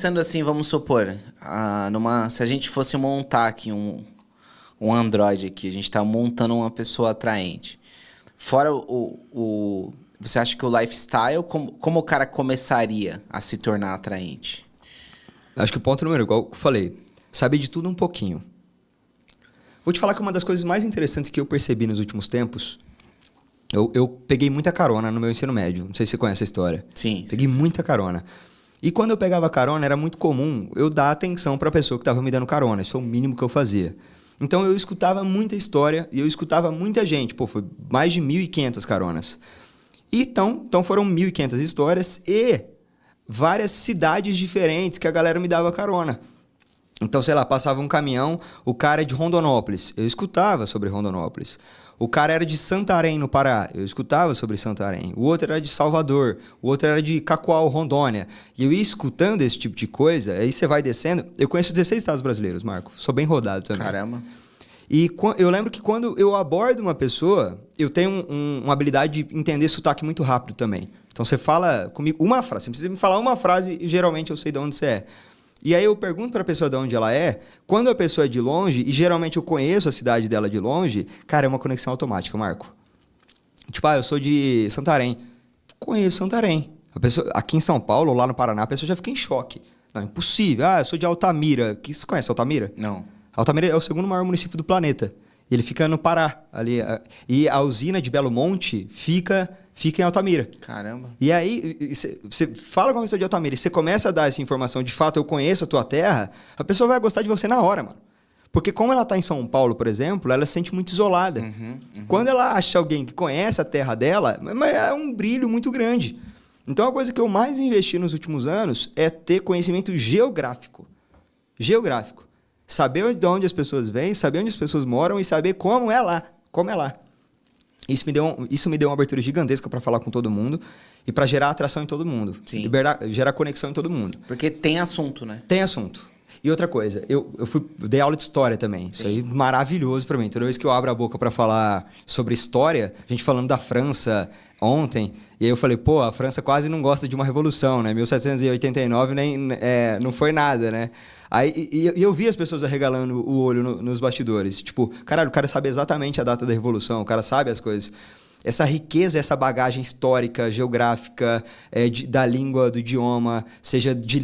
Sendo assim, vamos supor, se a gente fosse montar aqui um Android aqui, a gente está montando uma pessoa atraente. Fora você acha que o lifestyle, como o cara começaria a se tornar atraente? Acho que o ponto número, igual eu falei, saber de tudo um pouquinho. Vou te falar que uma das coisas mais interessantes que eu percebi nos últimos tempos, eu peguei muita carona no meu ensino médio. Não sei se você conhece a história. Sim. Peguei muita carona. E quando eu pegava carona, era muito comum eu dar atenção para a pessoa que estava me dando carona. Isso é o mínimo que eu fazia. Então, eu escutava muita história e eu escutava muita gente. Pô, foi mais de 1.500 caronas. E então foram 1.500 histórias e várias cidades diferentes que a galera me dava carona. Então, sei lá, passava um caminhão, o cara é de Rondonópolis. Eu escutava sobre Rondonópolis. O cara era de Santarém, no Pará. Eu escutava sobre Santarém. O outro era de Salvador. O outro era de Cacoal, Rondônia. E eu ia escutando esse tipo de coisa. Aí você vai descendo. Eu conheço 16 estados brasileiros, Marco. Sou bem rodado também. Caramba. E eu lembro que quando eu abordo uma pessoa, eu tenho uma habilidade de entender sotaque muito rápido também. Então você fala comigo uma frase. Você precisa me falar uma frase e geralmente eu sei de onde você é. E aí eu pergunto para a pessoa de onde ela é. Quando a pessoa é de longe, e geralmente eu conheço a cidade dela de longe, cara, é uma conexão automática, Marco. Tipo, eu sou de Santarém. Conheço Santarém. Aqui em São Paulo, ou lá no Paraná, a pessoa já fica em choque. Não, impossível. Eu sou de Altamira. Você conhece Altamira? Não. Altamira é o segundo maior município do planeta. Ele fica no Pará, ali. E a usina de Belo Monte fica em Altamira. Caramba. E aí, você fala com a pessoa de Altamira e você começa a dar essa informação, de fato, eu conheço a tua terra, a pessoa vai gostar de você na hora, mano. Porque como ela tá em São Paulo, por exemplo, ela se sente muito isolada. Quando ela acha alguém que conhece a terra dela, é um brilho muito grande. Então, a coisa que eu mais investi nos últimos anos é ter conhecimento geográfico. Geográfico. Saber de onde as pessoas vêm, saber onde as pessoas moram e saber como é lá. Como é lá. Isso me deu uma abertura gigantesca para falar com todo mundo e para gerar atração em todo mundo. Sim. Gerar conexão em todo mundo. Porque tem assunto, né? Tem assunto. E outra coisa, eu dei aula de história também. Isso aí é maravilhoso para mim. Toda vez que eu abro a boca para falar sobre história, a gente falando da França ontem, e aí eu falei, pô, a França quase não gosta de uma revolução, né? 1789 não foi nada, né? Aí, e eu vi as pessoas arregalando o olho nos bastidores. Tipo, caralho, o cara sabe exatamente a data da Revolução, o cara sabe as coisas. Essa riqueza, essa bagagem histórica, geográfica, da língua, do idioma, seja de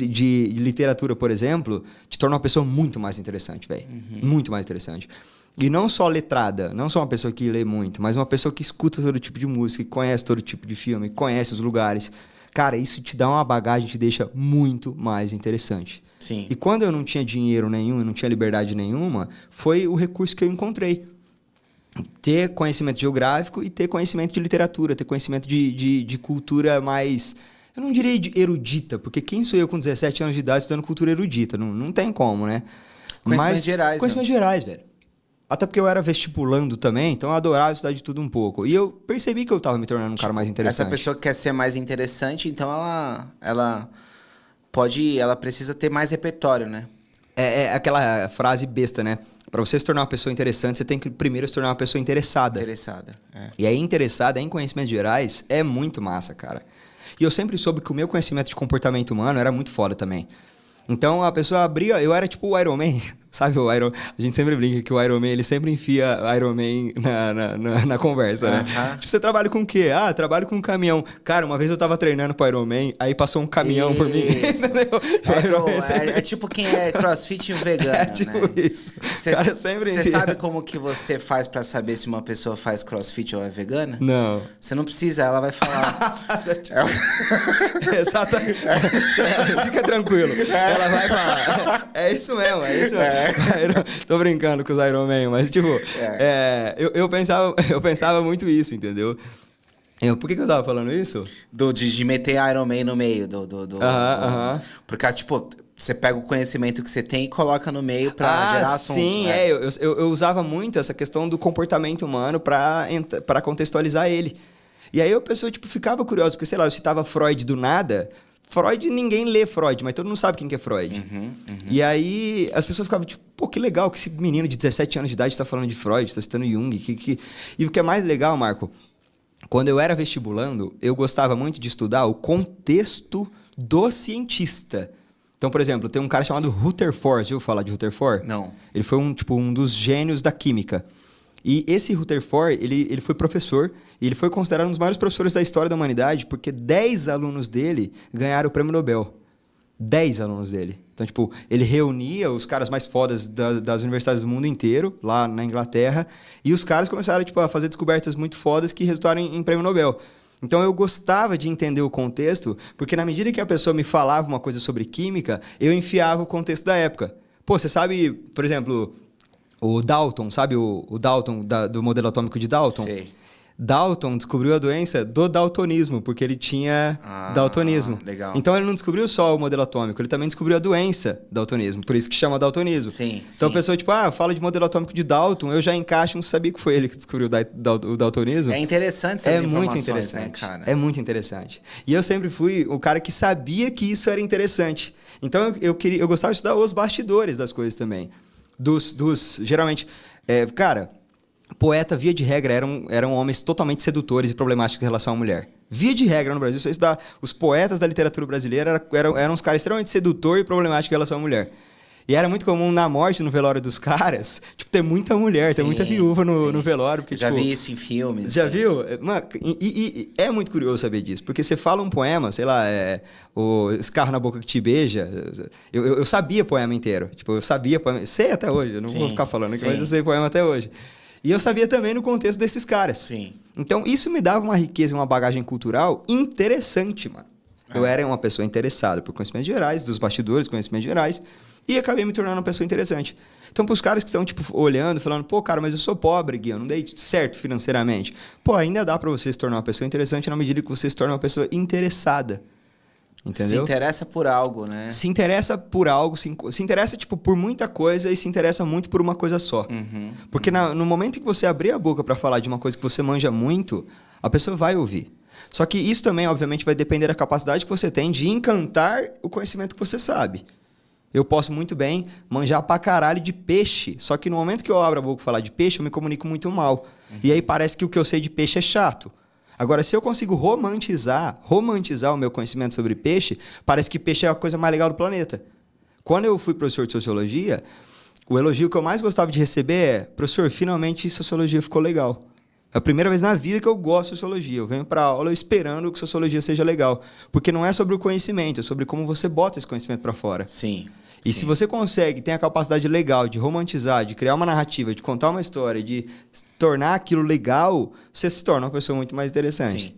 literatura, por exemplo, te torna uma pessoa muito mais interessante, velho. Muito mais interessante. E não só letrada, não só uma pessoa que lê muito, mas uma pessoa que escuta todo tipo de música, que conhece todo tipo de filme, que conhece os lugares. Cara, isso te dá uma bagagem, te deixa muito mais interessante. Sim. E quando eu não tinha dinheiro nenhum, eu não tinha liberdade nenhuma, foi o recurso que eu encontrei. Ter conhecimento geográfico e ter conhecimento de literatura, ter conhecimento de cultura mais... Eu não diria erudita, porque quem sou eu com 17 anos de idade estudando cultura erudita? Não tem como, né? Conhecimentos gerais. Conhecimentos gerais, velho. Até porque eu era vestibulando também, então eu adorava estudar de tudo um pouco. E eu percebi que eu estava me tornando um cara mais interessante. Essa pessoa que quer ser mais interessante, então ela precisa ter mais repertório, né? É aquela frase besta, né? Para você se tornar uma pessoa interessante, você tem que primeiro se tornar uma pessoa interessada. Interessada, é. E aí, interessada em conhecimentos gerais é muito massa, cara. E eu sempre soube que o meu conhecimento de comportamento humano era muito foda também. Então, a pessoa abria... Eu era tipo o Iron Man, sabe? A gente sempre brinca que o Iron Man, ele sempre enfia o Iron Man na conversa, né? Tipo, você trabalha com o quê? Trabalho com um caminhão. Cara, uma vez eu tava treinando pro Iron Man, aí passou um caminhão por mim. É tipo quem é crossfit e um vegano, é tipo né? isso. Você sabe como que você faz pra saber se uma pessoa faz crossfit ou é vegana? Não. Você não precisa, ela vai falar. Exatamente. Fica tranquilo. Ela vai falar. É isso mesmo, é isso mesmo. Tô brincando com os Iron Man, mas tipo, eu pensava muito isso, entendeu? Por que eu tava falando isso? De meter Iron Man no meio Porque, tipo, você pega o conhecimento que você tem e coloca no meio pra gerar assunto. Sim, né? Eu usava muito essa questão do comportamento humano pra contextualizar ele. E aí a pessoa, tipo, ficava curiosa, porque, sei lá, eu citava Freud do nada. Freud, ninguém lê Freud, mas todo mundo sabe quem que é Freud. E aí as pessoas ficavam tipo, pô, que legal que esse menino de 17 anos de idade está falando de Freud, está citando Jung. E o que é mais legal, Marco, quando eu era vestibulando, eu gostava muito de estudar o contexto do cientista. Então, por exemplo, tem um cara chamado Rutherford, já ouviu falar de Rutherford? Não. Ele foi um dos gênios da química. E esse Rutherford, ele foi professor, e ele foi considerado um dos maiores professores da história da humanidade, porque 10 alunos dele ganharam o prêmio Nobel. 10 alunos dele. Então, tipo, ele reunia os caras mais fodas das universidades do mundo inteiro, lá na Inglaterra, e os caras começaram, tipo, a fazer descobertas muito fodas que resultaram em prêmio Nobel. Então, eu gostava de entender o contexto, porque na medida que a pessoa me falava uma coisa sobre química, eu enfiava o contexto da época. Pô, você sabe, por exemplo, o Dalton, sabe o Dalton do modelo atômico de Dalton? Sei. Dalton descobriu a doença do daltonismo, porque ele tinha daltonismo. Legal. Então ele não descobriu só o modelo atômico, ele também descobriu a doença daltonismo, por isso que chama daltonismo. Sim, então sim. a pessoa, tipo, fala de modelo atômico de Dalton, eu já encaixo, não sabia que foi ele que descobriu o daltonismo. É interessante essas informações, muito interessante, né, cara? É muito interessante. E eu sempre fui o cara que sabia que isso era interessante. Então eu gostava de estudar os bastidores das coisas também. Geralmente, cara... Poeta, via de regra, eram homens totalmente sedutores e problemáticos em relação à mulher. Via de regra no Brasil, os poetas da literatura brasileira eram uns caras extremamente sedutores e problemáticos em relação à mulher. E era muito comum na morte, no velório dos caras, tipo, ter muita mulher, ter muita viúva no velório. Porque, já tipo, vi isso em filmes. Já viu? Mano, e é muito curioso saber disso, porque você fala um poema, sei lá, o Escarro na Boca que Te Beija, eu sabia poema inteiro, tipo, eu sabia poema, sei até hoje, eu não vou ficar falando aqui, mas eu sei poema até hoje. E eu sabia também no contexto desses caras. Sim. Então, isso me dava uma riqueza e uma bagagem cultural interessante, mano. Eu era uma pessoa interessada por conhecimentos gerais, dos bastidores, conhecimentos gerais, e acabei me tornando uma pessoa interessante. Então, para os caras que estão, tipo, olhando, falando, pô, cara, mas eu sou pobre, Gui, eu não dei certo financeiramente. Pô, ainda dá para você se tornar uma pessoa interessante na medida que você se torna uma pessoa interessada. Entendeu? Se interessa por algo, né? Se interessa por algo, se interessa, tipo, por muita coisa e se interessa muito por uma coisa só. Porque no momento em que você abrir a boca para falar de uma coisa que você manja muito, a pessoa vai ouvir. Só que isso também, obviamente, vai depender da capacidade que você tem de encantar o conhecimento que você sabe. Eu posso muito bem manjar pra caralho de peixe, só que no momento que eu abro a boca para falar de peixe, eu me comunico muito mal. E aí parece que o que eu sei de peixe é chato. Agora, se eu consigo romantizar o meu conhecimento sobre peixe, parece que peixe é a coisa mais legal do planeta. Quando eu fui professor de sociologia, o elogio que eu mais gostava de receber é: professor, finalmente sociologia ficou legal. É a primeira vez na vida que eu gosto de sociologia. Eu venho para aula esperando que sociologia seja legal. Porque não é sobre o conhecimento, é sobre como você bota esse conhecimento para fora. Sim. E se você consegue, tem a capacidade legal de romantizar, de criar uma narrativa, de contar uma história, de tornar aquilo legal, você se torna uma pessoa muito mais interessante. Sim.